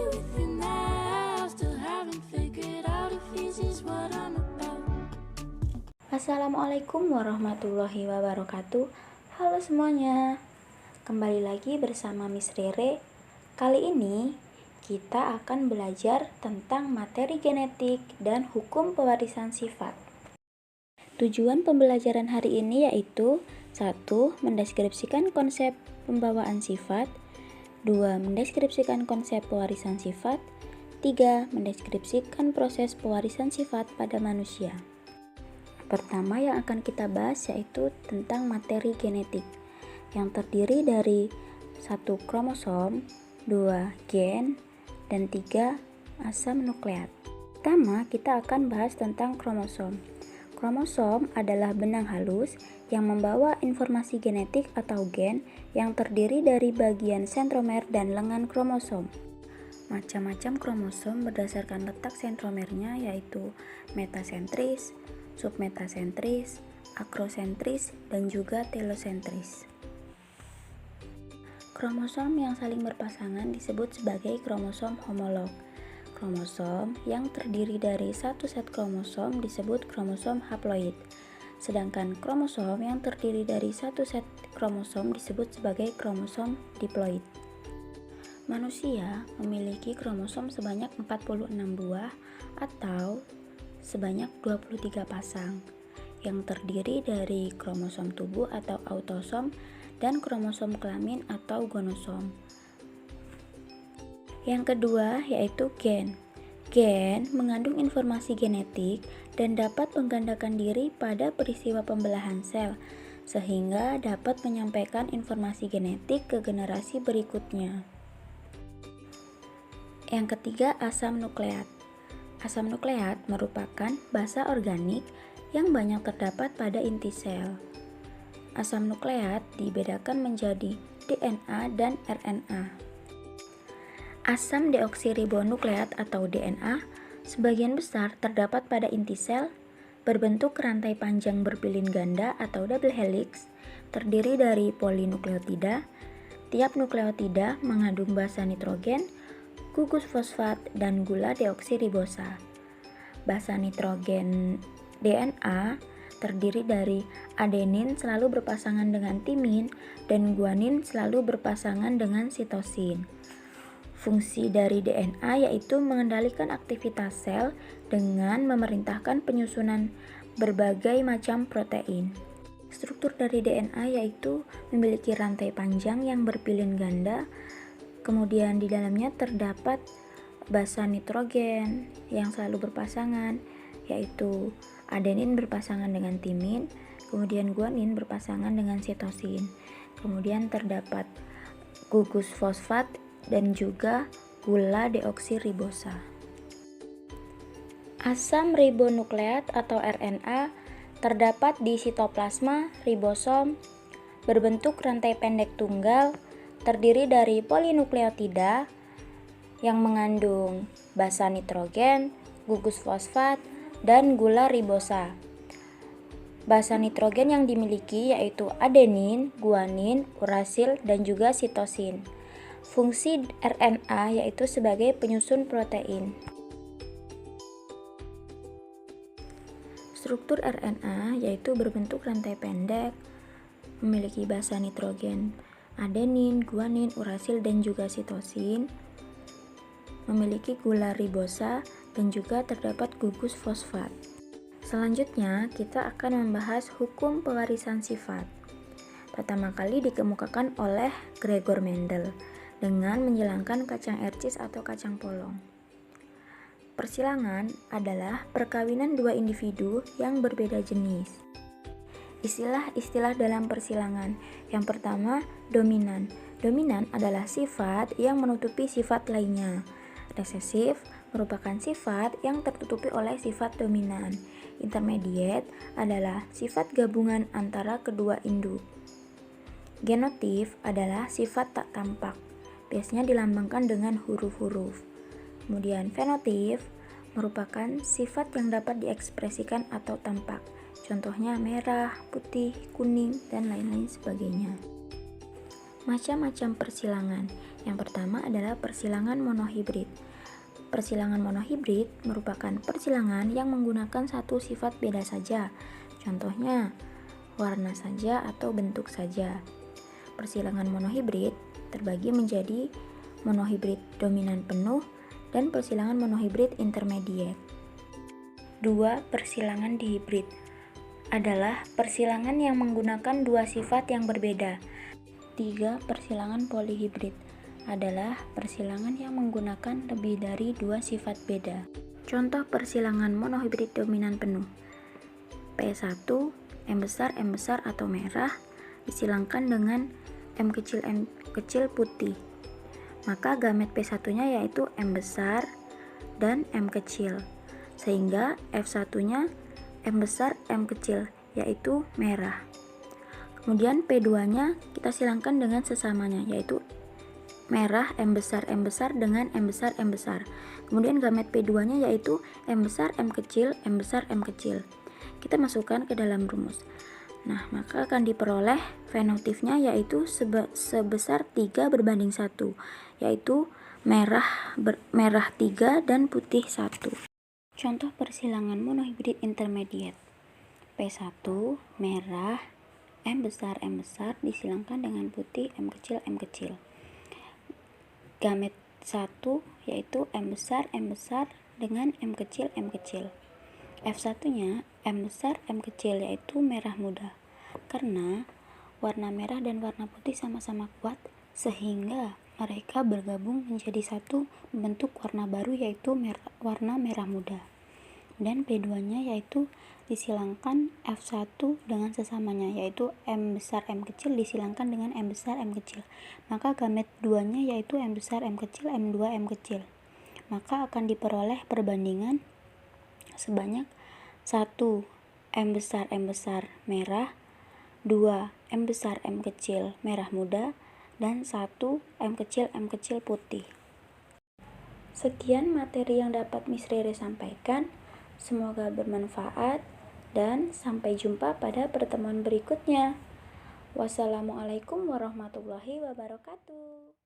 within now, still haven't figured out if easy's what I'm about. Assalamualaikum warahmatullahi wabarakatuh. Halo semuanya, kembali lagi bersama Miss Rere. Kali ini kita akan belajar tentang materi genetik dan hukum pewarisan sifat. Tujuan pembelajaran hari ini yaitu 1. Mendeskripsikan konsep pembawaan sifat, 2. Mendeskripsikan konsep pewarisan sifat, 3. Mendeskripsikan proses pewarisan sifat pada manusia. Pertama yang akan kita bahas yaitu tentang materi genetik yang terdiri dari 1 kromosom, 2 gen, dan 3 asam nukleat. Pertama kita akan bahas tentang kromosom. Kromosom adalah benang halus yang membawa informasi genetik atau gen yang terdiri dari bagian sentromer dan lengan kromosom. Macam-macam kromosom berdasarkan letak sentromernya yaitu metasentris, submetasentris, akrosentris, dan juga telosentris. Kromosom yang saling berpasangan disebut sebagai kromosom homolog. Kromosom yang terdiri dari satu set kromosom disebut kromosom haploid. Sedangkan kromosom yang terdiri dari satu set kromosom disebut sebagai kromosom diploid. Manusia memiliki kromosom sebanyak 46 buah atau sebanyak 23 pasang yang terdiri dari kromosom tubuh atau autosom dan kromosom kelamin atau gonosom. Yang kedua yaitu gen. Gen mengandung informasi genetik dan dapat menggandakan diri pada peristiwa pembelahan sel sehingga dapat menyampaikan informasi genetik ke generasi berikutnya. Yang ketiga, asam nukleat. Asam nukleat merupakan basa organik yang banyak terdapat pada inti sel. Asam nukleat dibedakan menjadi DNA dan RNA. Asam deoksiribonukleat atau DNA sebagian besar terdapat pada inti sel, berbentuk rantai panjang berpilin ganda atau double helix, terdiri dari polinukleotida. Tiap nukleotida mengandung basa nitrogen, gugus fosfat, dan gula deoksiribosa. Basa nitrogen DNA terdiri dari adenin selalu berpasangan dengan timin dan guanin selalu berpasangan dengan sitosin. Fungsi dari DNA yaitu mengendalikan aktivitas sel dengan memerintahkan penyusunan berbagai macam protein. Struktur dari DNA yaitu memiliki rantai panjang yang berpilin ganda, kemudian di dalamnya terdapat basa nitrogen yang selalu berpasangan, yaitu adenin berpasangan dengan timin, kemudian guanin berpasangan dengan sitosin. Kemudian terdapat gugus fosfat dan juga gula deoksiribosa. Asam ribonukleat atau RNA terdapat di sitoplasma, ribosom, berbentuk rantai pendek tunggal, terdiri dari polinukleotida yang mengandung basa nitrogen, gugus fosfat, dan gula ribosa. Basa nitrogen yang dimiliki yaitu adenin, guanin, urasil, dan juga sitosin. Fungsi RNA yaitu sebagai penyusun protein. Struktur RNA yaitu berbentuk rantai pendek, memiliki basa nitrogen, adenin, guanin, urasil, dan juga sitosin, memiliki gula ribosa, dan juga terdapat gugus fosfat. Selanjutnya, kita akan membahas hukum pewarisan sifat. Pertama kali dikemukakan oleh Gregor Mendel dengan menghilangkan kacang ercis atau kacang polong. Persilangan adalah perkawinan dua individu yang berbeda jenis. Istilah-istilah dalam persilangan. Yang pertama, dominan. Dominan adalah sifat yang menutupi sifat lainnya. Resesif merupakan sifat yang tertutupi oleh sifat dominan. Intermediate adalah sifat gabungan antara kedua induk. Genotif adalah sifat tak tampak, biasanya dilambangkan dengan huruf-huruf. Kemudian fenotip merupakan sifat yang dapat diekspresikan atau tampak. Contohnya merah, putih, kuning, dan lain-lain sebagainya. Macam-macam persilangan. Yang pertama adalah persilangan monohibrid. Persilangan monohibrid merupakan persilangan yang menggunakan satu sifat beda saja. Contohnya, warna saja atau bentuk saja. Persilangan monohibrid terbagi menjadi monohibrid dominan penuh dan persilangan monohibrid intermediate. 2. Persilangan dihibrid adalah persilangan yang menggunakan dua sifat yang berbeda. 3. Persilangan polyhibrid adalah persilangan yang menggunakan lebih dari dua sifat beda. Contoh persilangan monohibrid dominan penuh. P1, M besar atau merah disilangkan dengan M kecil putih. Maka gamet P1-nya yaitu M besar dan M kecil. Sehingga F1-nya M besar, M kecil, yaitu merah. Kemudian P2-nya kita silangkan dengan sesamanya, yaitu merah M besar dengan M besar. Kemudian gamet P2-nya yaitu M besar, M kecil, M besar, M kecil. Kita masukkan ke dalam rumus. Nah, maka akan diperoleh fenotipnya yaitu sebesar 3:1, yaitu merah 3 dan putih 1. Contoh persilangan monohibrid intermediate. P1 merah M besar disilangkan dengan putih M kecil. Gamet 1 yaitu M besar dengan M kecil. F1-nya M besar M kecil yaitu merah muda. Karena warna merah dan warna putih sama-sama kuat sehingga mereka bergabung menjadi satu membentuk warna baru yaitu warna merah muda. Dan P2-nya yaitu disilangkan F1 dengan sesamanya yaitu M besar M kecil disilangkan dengan M besar M kecil. Maka gamet 2-nya yaitu M besar M kecil, M2 M kecil. Maka akan diperoleh perbandingan sebanyak 1 M besar merah, 2 M besar M kecil merah muda, dan 1 M kecil putih. Sekian materi yang dapat Miss Rere sampaikan. Semoga bermanfaat dan sampai jumpa pada pertemuan berikutnya. Wassalamualaikum warahmatullahi wabarakatuh.